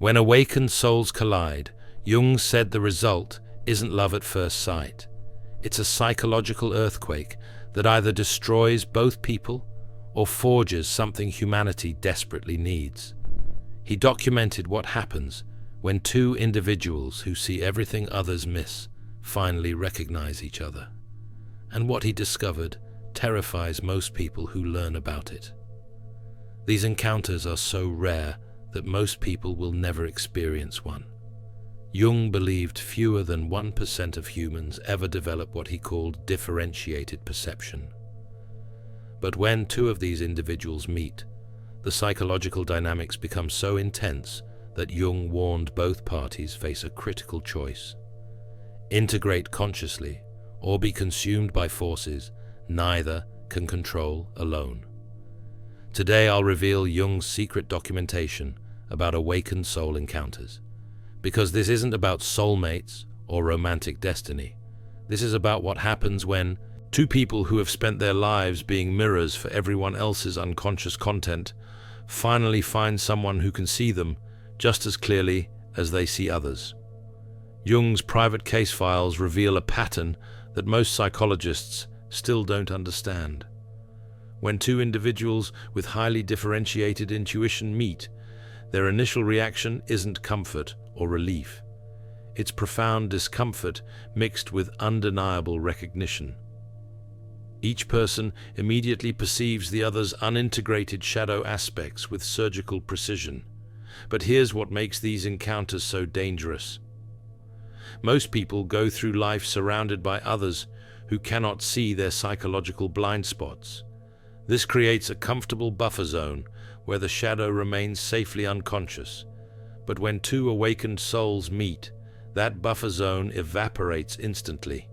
When awakened souls collide, Jung said the result isn't love at first sight. It's a psychological earthquake that either destroys both people or forges something humanity desperately needs. He documented what happens when two individuals who see everything others miss finally recognize each other. And what he discovered terrifies most people who learn about it. These encounters are so rare that most people will never experience one. Jung believed fewer than 1% of humans ever develop what he called differentiated perception. But when two of these individuals meet, the psychological dynamics become so intense that Jung warned both parties face a critical choice: integrate consciously or be consumed by forces neither can control alone. Today I'll reveal Jung's secret documentation about awakened soul encounters. Because this isn't about soulmates or romantic destiny. This is about what happens when two people who have spent their lives being mirrors for everyone else's unconscious content finally find someone who can see them just as clearly as they see others. Jung's private case files reveal a pattern that most psychologists still don't understand. When two individuals with highly differentiated intuition meet, their initial reaction isn't comfort or relief. It's profound discomfort mixed with undeniable recognition. Each person immediately perceives the other's unintegrated shadow aspects with surgical precision. But here's what makes these encounters so dangerous. Most people go through life surrounded by others who cannot see their psychological blind spots. This creates a comfortable buffer zone where the shadow remains safely unconscious. But when two awakened souls meet, that buffer zone evaporates instantly.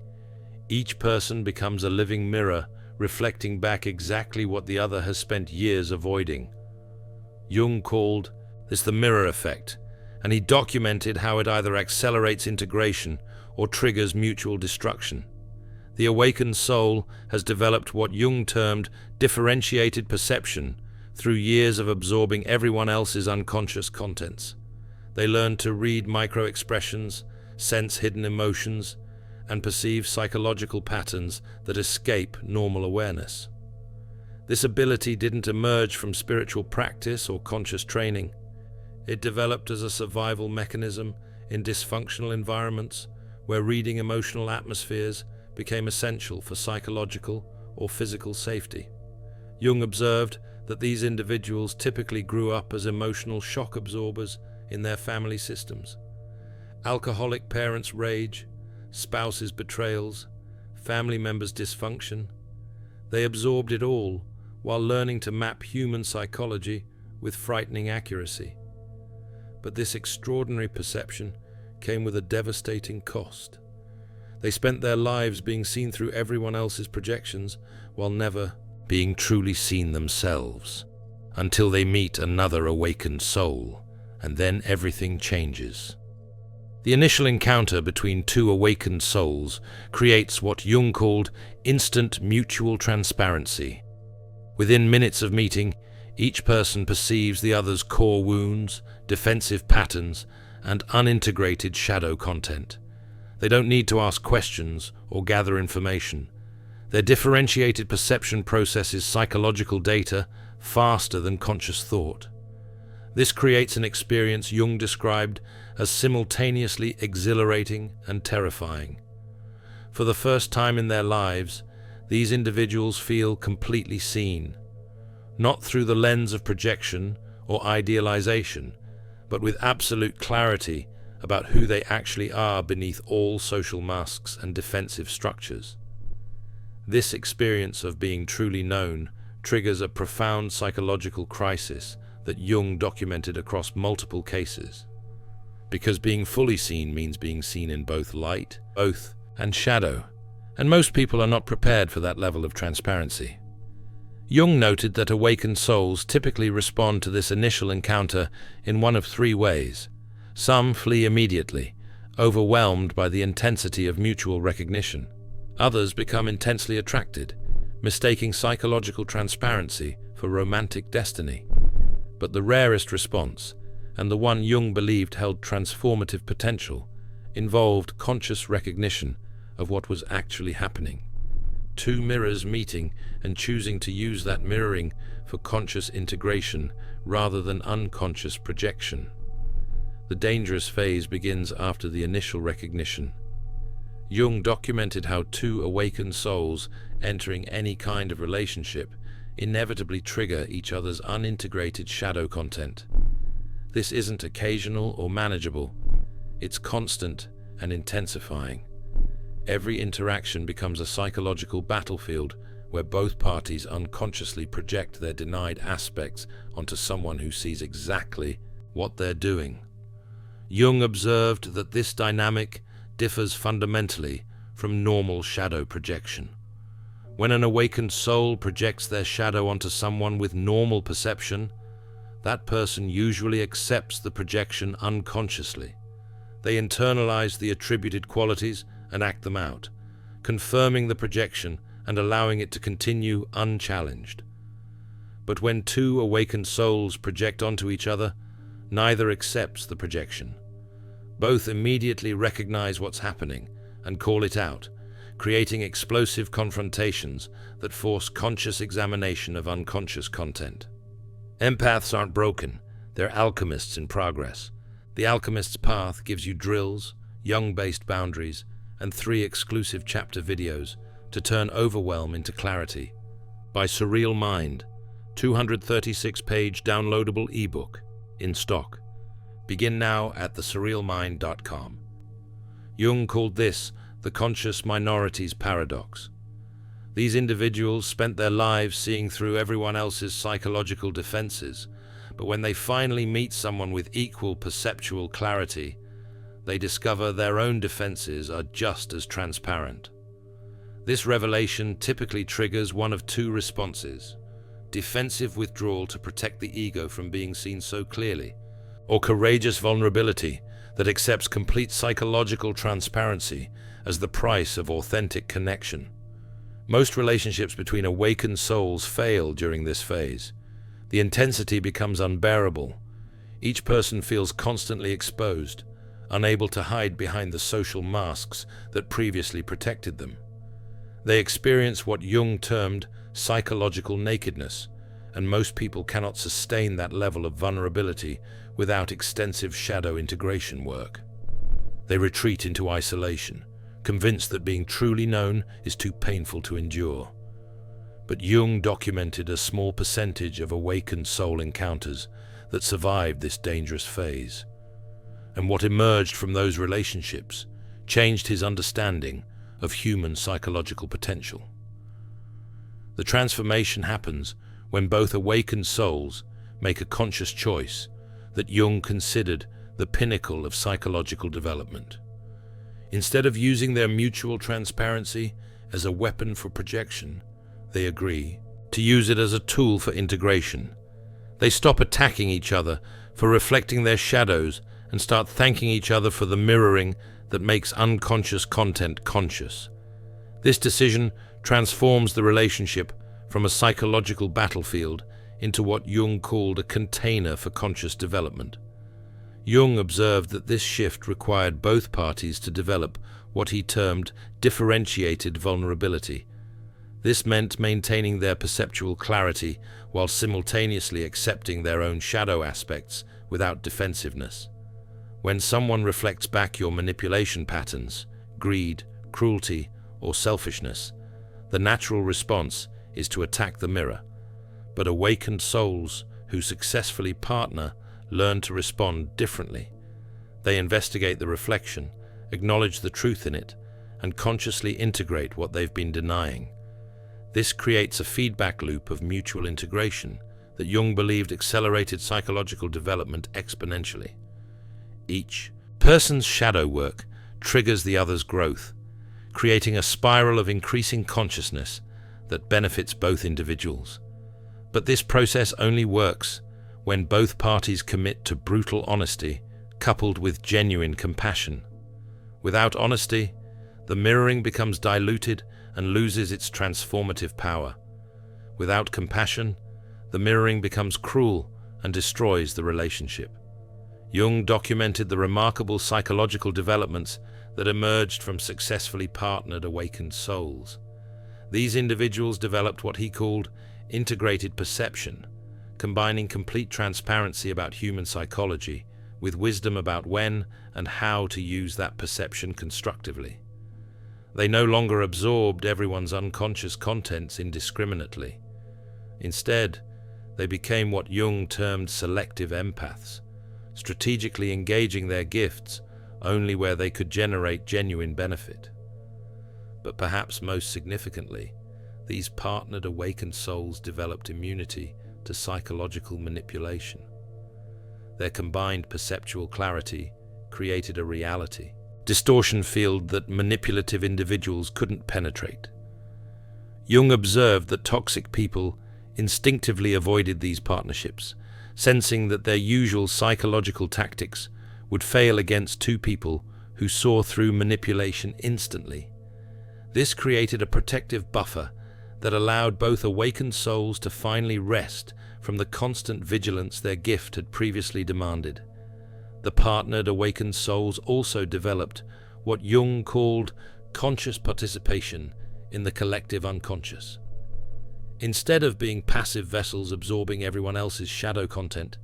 Each person becomes a living mirror, reflecting back exactly what the other has spent years avoiding. Jung called this the mirror effect, and he documented how it either accelerates integration or triggers mutual destruction. The awakened soul has developed what Jung termed differentiated perception through years of absorbing everyone else's unconscious contents. They learn to read micro-expressions, sense hidden emotions, and perceive psychological patterns that escape normal awareness. This ability didn't emerge from spiritual practice or conscious training. It developed as a survival mechanism in dysfunctional environments where reading emotional atmospheres became essential for psychological or physical safety. Jung observed that these individuals typically grew up as emotional shock absorbers in their family systems. Alcoholic parents' rage, spouses' betrayals, family members' dysfunction. They absorbed it all while learning to map human psychology with frightening accuracy. But this extraordinary perception came with a devastating cost. They spent their lives being seen through everyone else's projections while never being truly seen themselves, until they meet another awakened soul, and then everything changes. The initial encounter between two awakened souls creates what Jung called instant mutual transparency. Within minutes of meeting, each person perceives the other's core wounds, defensive patterns, and unintegrated shadow content. They don't need to ask questions or gather information. Their differentiated perception processes psychological data faster than conscious thought. This creates an experience Jung described as simultaneously exhilarating and terrifying. For the first time in their lives, these individuals feel completely seen, not through the lens of projection or idealization, but with absolute clarity about who they actually are beneath all social masks and defensive structures. This experience of being truly known triggers a profound psychological crisis that Jung documented across multiple cases. Because being fully seen means being seen in both light, and shadow, and most people are not prepared for that level of transparency. Jung noted that awakened souls typically respond to this initial encounter in one of three ways. Some flee immediately, overwhelmed by the intensity of mutual recognition. Others become intensely attracted, mistaking psychological transparency for romantic destiny. But the rarest response, and the one Jung believed held transformative potential, involved conscious recognition of what was actually happening. Two mirrors meeting and choosing to use that mirroring for conscious integration rather than unconscious projection. The dangerous phase begins after the initial recognition. Jung documented how two awakened souls entering any kind of relationship inevitably trigger each other's unintegrated shadow content. This isn't occasional or manageable, it's constant and intensifying. Every interaction becomes a psychological battlefield where both parties unconsciously project their denied aspects onto someone who sees exactly what they're doing. Jung observed that this dynamic differs fundamentally from normal shadow projection. When an awakened soul projects their shadow onto someone with normal perception, that person usually accepts the projection unconsciously. They internalize the attributed qualities and act them out, confirming the projection and allowing it to continue unchallenged. But when two awakened souls project onto each other, neither accepts the projection. Both immediately recognize what's happening and call it out, creating explosive confrontations that force conscious examination of unconscious content. Empaths aren't broken, they're alchemists in progress. The Alchemist's Path gives you drills, Jung-based boundaries, and 3 exclusive chapter videos to turn overwhelm into clarity. By Surreal Mind, 236-page downloadable ebook, in stock. Begin now at thesurrealmind.com. Jung called this the conscious minority's paradox. These individuals spent their lives seeing through everyone else's psychological defenses, but when they finally meet someone with equal perceptual clarity, they discover their own defenses are just as transparent. This revelation typically triggers one of 2 responses: defensive withdrawal to protect the ego from being seen so clearly, or courageous vulnerability that accepts complete psychological transparency as the price of authentic connection. Most relationships between awakened souls fail during this phase. The intensity becomes unbearable. Each person feels constantly exposed, unable to hide behind the social masks that previously protected them. They experience what Jung termed psychological nakedness, and most people cannot sustain that level of vulnerability without extensive shadow integration work. They retreat into isolation, convinced that being truly known is too painful to endure. But Jung documented a small percentage of awakened soul encounters that survived this dangerous phase. And what emerged from those relationships changed his understanding of human psychological potential. The transformation happens when both awakened souls make a conscious choice that Jung considered the pinnacle of psychological development. Instead of using their mutual transparency as a weapon for projection, they agree to use it as a tool for integration. They stop attacking each other for reflecting their shadows and start thanking each other for the mirroring that makes unconscious content conscious. This decision transforms the relationship from a psychological battlefield into what Jung called a container for conscious development. Jung observed that this shift required both parties to develop what he termed differentiated vulnerability. This meant maintaining their perceptual clarity while simultaneously accepting their own shadow aspects without defensiveness. When someone reflects back your manipulation patterns, greed, cruelty, or selfishness, the natural response is to attack the mirror. But awakened souls who successfully partner learn to respond differently. They investigate the reflection, acknowledge the truth in it, and consciously integrate what they've been denying. This creates a feedback loop of mutual integration that Jung believed accelerated psychological development exponentially. Each person's shadow work triggers the other's growth, creating a spiral of increasing consciousness that benefits both individuals. But this process only works when both parties commit to brutal honesty coupled with genuine compassion. Without honesty, the mirroring becomes diluted and loses its transformative power. Without compassion, the mirroring becomes cruel and destroys the relationship. Jung documented the remarkable psychological developments that emerged from successfully partnered awakened souls. These individuals developed what he called integrated perception, combining complete transparency about human psychology with wisdom about when and how to use that perception constructively. They no longer absorbed everyone's unconscious contents indiscriminately. Instead, they became what Jung termed selective empaths, strategically engaging their gifts only where they could generate genuine benefit. But perhaps most significantly, these partnered awakened souls developed immunity to psychological manipulation. Their combined perceptual clarity created a reality distortion field that manipulative individuals couldn't penetrate. Jung observed that toxic people instinctively avoided these partnerships, sensing that their usual psychological tactics would fail against two people who saw through manipulation instantly. This created a protective buffer that allowed both awakened souls to finally rest from the constant vigilance their gift had previously demanded. The partnered awakened souls also developed what Jung called conscious participation in the collective unconscious. Instead of being passive vessels absorbing everyone else's shadow content,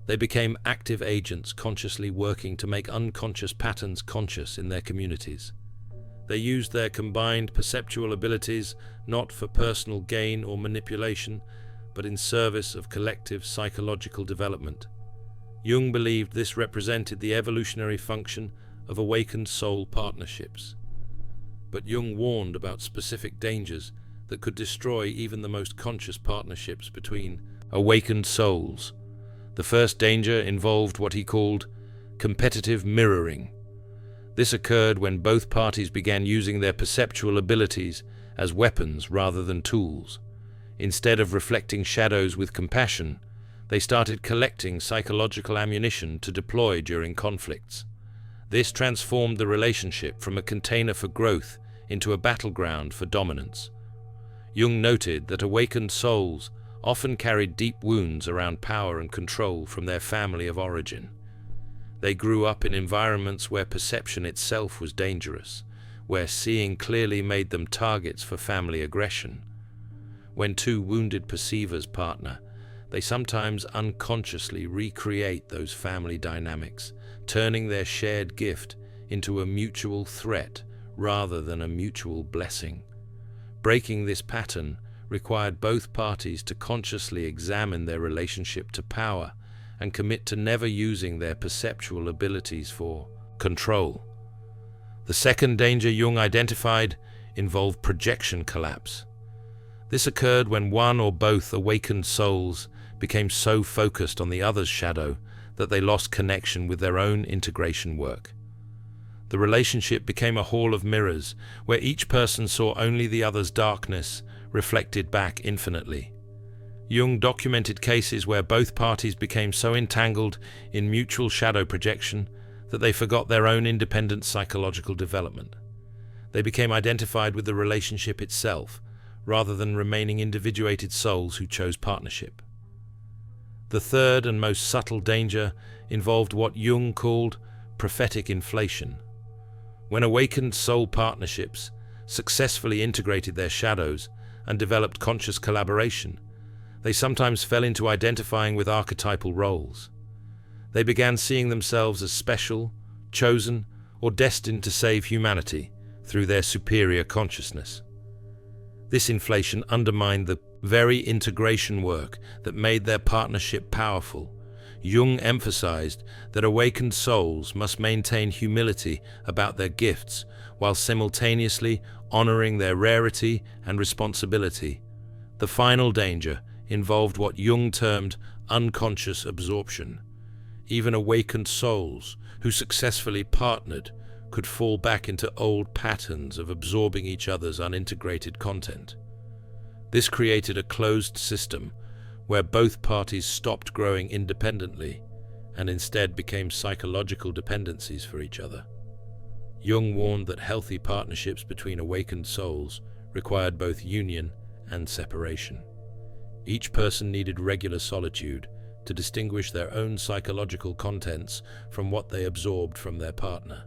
they became active agents consciously working to make unconscious patterns conscious in their communities. They used their combined perceptual abilities not for personal gain or manipulation, but in service of collective psychological development. Jung believed this represented the evolutionary function of awakened soul partnerships. But Jung warned about specific dangers that could destroy even the most conscious partnerships between awakened souls. The first danger involved what he called competitive mirroring. This occurred when both parties began using their perceptual abilities as weapons rather than tools. Instead of reflecting shadows with compassion, they started collecting psychological ammunition to deploy during conflicts. This transformed the relationship from a container for growth into a battleground for dominance. Jung noted that awakened souls often carried deep wounds around power and control from their family of origin. They grew up in environments where perception itself was dangerous, where seeing clearly made them targets for family aggression. When two wounded perceivers partner, they sometimes unconsciously recreate those family dynamics, turning their shared gift into a mutual threat rather than a mutual blessing. Breaking this pattern required both parties to consciously examine their relationship to power and commit to never using their perceptual abilities for control. The second danger Jung identified involved projection collapse. This occurred when one or both awakened souls became so focused on the other's shadow that they lost connection with their own integration work. The relationship became a hall of mirrors where each person saw only the other's darkness reflected back infinitely. Jung documented cases where both parties became so entangled in mutual shadow projection that they forgot their own independent psychological development. They became identified with the relationship itself, rather than remaining individuated souls who chose partnership. The third and most subtle danger involved what Jung called prophetic inflation. When awakened soul partnerships successfully integrated their shadows and developed conscious collaboration, they sometimes fell into identifying with archetypal roles. They began seeing themselves as special, chosen, or destined to save humanity through their superior consciousness. This inflation undermined the very integration work that made their partnership powerful. Jung emphasized that awakened souls must maintain humility about their gifts while simultaneously honoring their rarity and responsibility. The final danger involved what Jung termed unconscious absorption. Even awakened souls who successfully partnered could fall back into old patterns of absorbing each other's unintegrated content. This created a closed system where both parties stopped growing independently and instead became psychological dependencies for each other. Jung warned that healthy partnerships between awakened souls required both union and separation. Each person needed regular solitude to distinguish their own psychological contents from what they absorbed from their partner.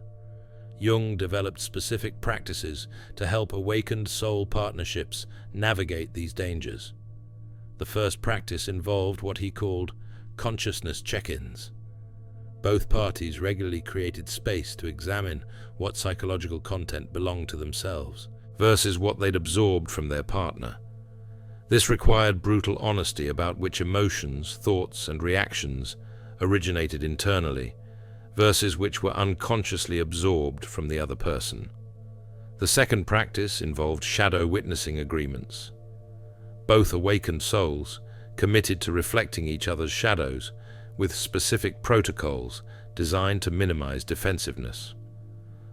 Jung developed specific practices to help awakened soul partnerships navigate these dangers. The first practice involved what he called consciousness check-ins. Both parties regularly created space to examine what psychological content belonged to themselves versus what they'd absorbed from their partner. This required brutal honesty about which emotions, thoughts, and reactions originated internally versus which were unconsciously absorbed from the other person. The second practice involved shadow witnessing agreements. Both awakened souls committed to reflecting each other's shadows with specific protocols designed to minimize defensiveness.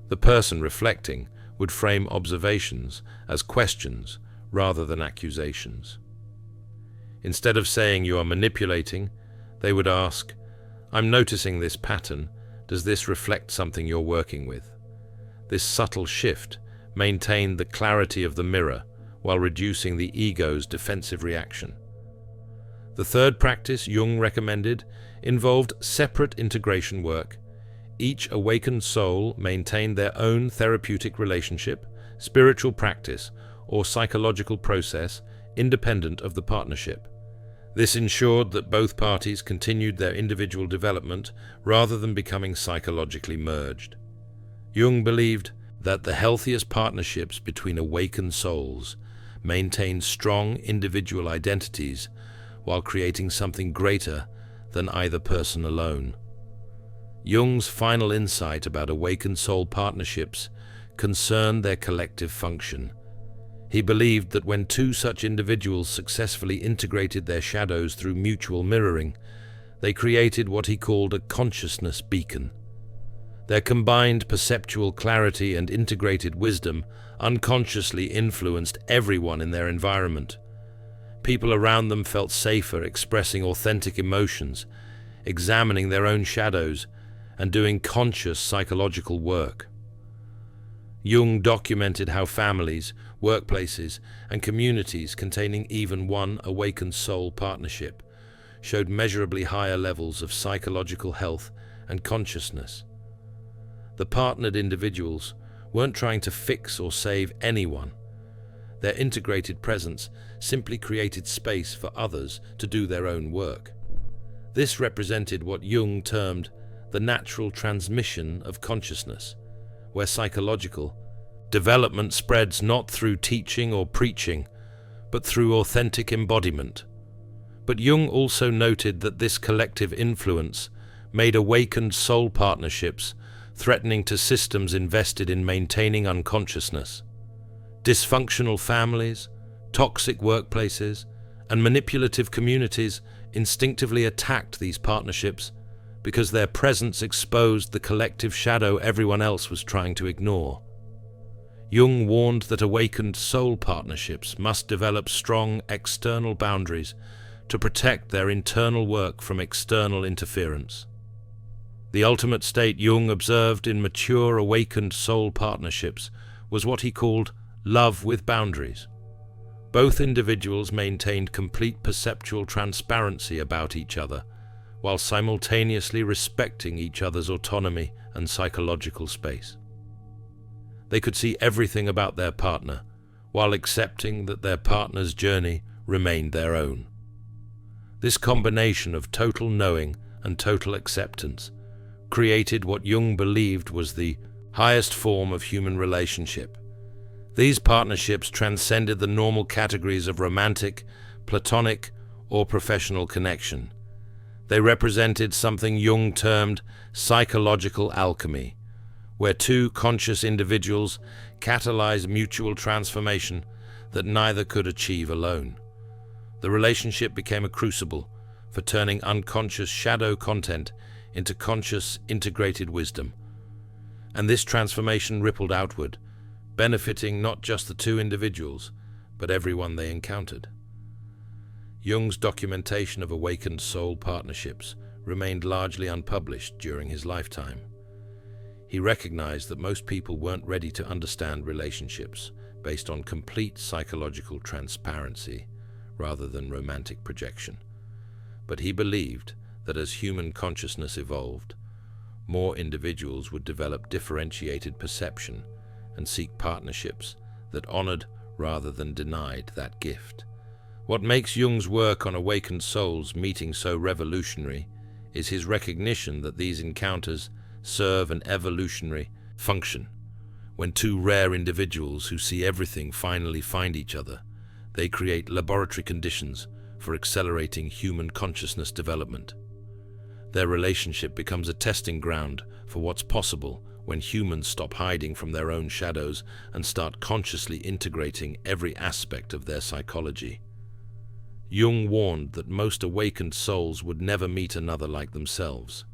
The person reflecting would frame observations as questions rather than accusations. Instead of saying "you are manipulating," they would ask, "I'm noticing this pattern. Does this reflect something you're working with?" This subtle shift maintained the clarity of the mirror while reducing the ego's defensive reaction. The third practice Jung recommended involved separate integration work. Each awakened soul maintained their own therapeutic relationship, spiritual practice, or psychological process independent of the partnership. This ensured that both parties continued their individual development rather than becoming psychologically merged. Jung believed that the healthiest partnerships between awakened souls maintained strong individual identities while creating something greater than either person alone. Jung's final insight about awakened soul partnerships concerned their collective function. He believed that when two such individuals successfully integrated their shadows through mutual mirroring, they created what he called a consciousness beacon. Their combined perceptual clarity and integrated wisdom unconsciously influenced everyone in their environment. People around them felt safer expressing authentic emotions, examining their own shadows, and doing conscious psychological work. Jung documented how families, workplaces, and communities containing even one awakened soul partnership showed measurably higher levels of psychological health and consciousness. The partnered individuals weren't trying to fix or save anyone. Their integrated presence simply created space for others to do their own work. This represented what Jung termed the natural transmission of consciousness, where psychological development spreads not through teaching or preaching, but through authentic embodiment. But Jung also noted that this collective influence made awakened soul partnerships threatening to systems invested in maintaining unconsciousness. Dysfunctional families, toxic workplaces, and manipulative communities instinctively attacked these partnerships because their presence exposed the collective shadow everyone else was trying to ignore. Jung warned that awakened soul partnerships must develop strong external boundaries to protect their internal work from external interference. The ultimate state Jung observed in mature awakened soul partnerships was what he called love with boundaries. Both individuals maintained complete perceptual transparency about each other, while simultaneously respecting each other's autonomy and psychological space. They could see everything about their partner, while accepting that their partner's journey remained their own. This combination of total knowing and total acceptance created what Jung believed was the highest form of human relationship. These partnerships transcended the normal categories of romantic, platonic, or professional connection. They represented something Jung termed psychological alchemy, where two conscious individuals catalyze mutual transformation that neither could achieve alone. The relationship became a crucible for turning unconscious shadow content into conscious integrated wisdom. And this transformation rippled outward, benefiting not just the two individuals, but everyone they encountered. Jung's documentation of awakened soul partnerships remained largely unpublished during his lifetime. He recognized that most people weren't ready to understand relationships based on complete psychological transparency rather than romantic projection. but he believed that as human consciousness evolved, more individuals would develop differentiated perception and seek partnerships that honored rather than denied that gift. What makes Jung's work on awakened souls meeting so revolutionary is his recognition that these encounters serve an evolutionary function. When two rare individuals who see everything finally find each other, they create laboratory conditions for accelerating human consciousness development. Their relationship becomes a testing ground for what's possible when humans stop hiding from their own shadows and start consciously integrating every aspect of their psychology. Jung warned that most awakened souls would never meet another like themselves.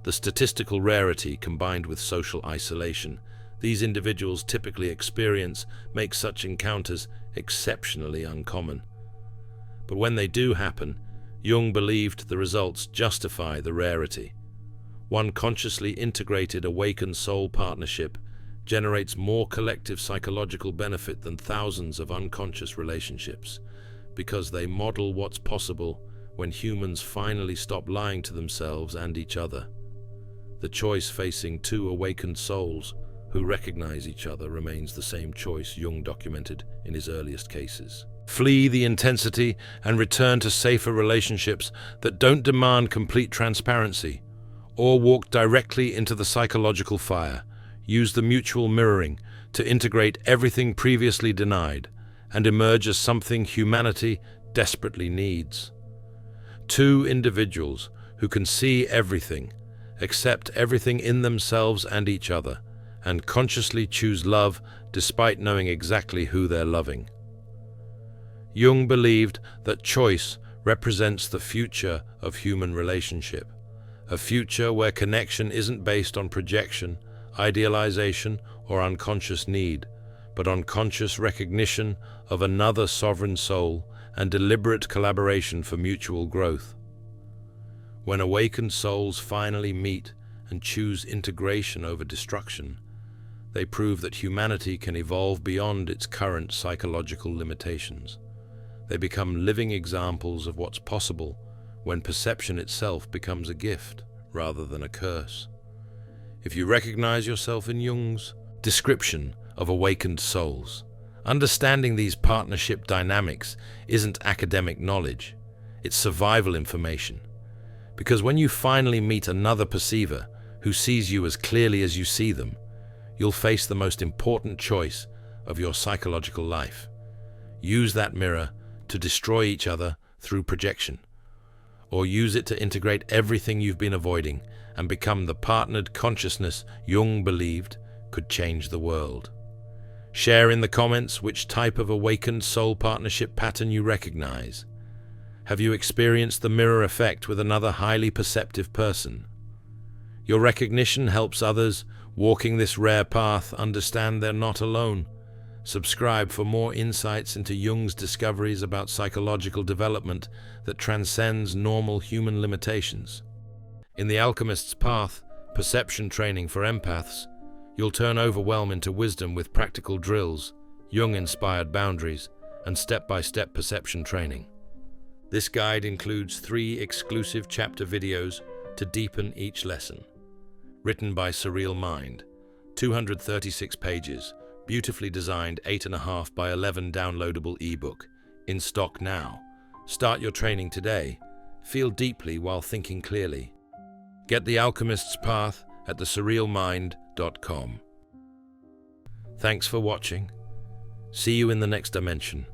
The statistical rarity combined with social isolation these individuals typically experience makes such encounters exceptionally uncommon. But when they do happen, Jung believed the results justify the rarity. One consciously integrated awakened soul partnership generates more collective psychological benefit than thousands of unconscious relationships, because they model what's possible when humans finally stop lying to themselves and each other. The choice facing two awakened souls who recognize each other remains the same choice Jung documented in his earliest cases. Flee the intensity and return to safer relationships that don't demand complete transparency, or walk directly into the psychological fire. Use the mutual mirroring to integrate everything previously denied and emerge as something humanity desperately needs. Two individuals who can see everything, accept everything in themselves and each other, and consciously choose love despite knowing exactly who they're loving. Jung believed that choice represents the future of human relationship, a future where connection isn't based on projection, idealization, or unconscious need, but on conscious recognition of another sovereign soul and deliberate collaboration for mutual growth. When awakened souls finally meet and choose integration over destruction, they prove that humanity can evolve beyond its current psychological limitations. They become living examples of what's possible when perception itself becomes a gift rather than a curse. If you recognize yourself in Jung's description of awakened souls, understanding these partnership dynamics isn't academic knowledge, it's survival information. Because when you finally meet another perceiver who sees you as clearly as you see them, you'll face the most important choice of your psychological life. Use that mirror to destroy each other through projection, or use it to integrate everything you've been avoiding and become the partnered consciousness Jung believed could change the world. Share in the comments which type of awakened soul partnership pattern you recognize. Have you experienced the mirror effect with another highly perceptive person? Your recognition helps others walking this rare path understand they're not alone. Subscribe for more insights into Jung's discoveries about psychological development that transcends normal human limitations. In The Alchemist's Path, perception training for empaths, you'll turn overwhelm into wisdom with practical drills, Jung-inspired boundaries, and step-by-step perception training. This guide includes 3 exclusive chapter videos to deepen each lesson. Written by Surreal Mind, 236 pages, beautifully designed 8.5 by 11 downloadable ebook, in stock now. Start your training today. Feel deeply while thinking clearly. Get The Alchemist's Path at thesurrealmind.com. Thanks for watching. See you in the next dimension.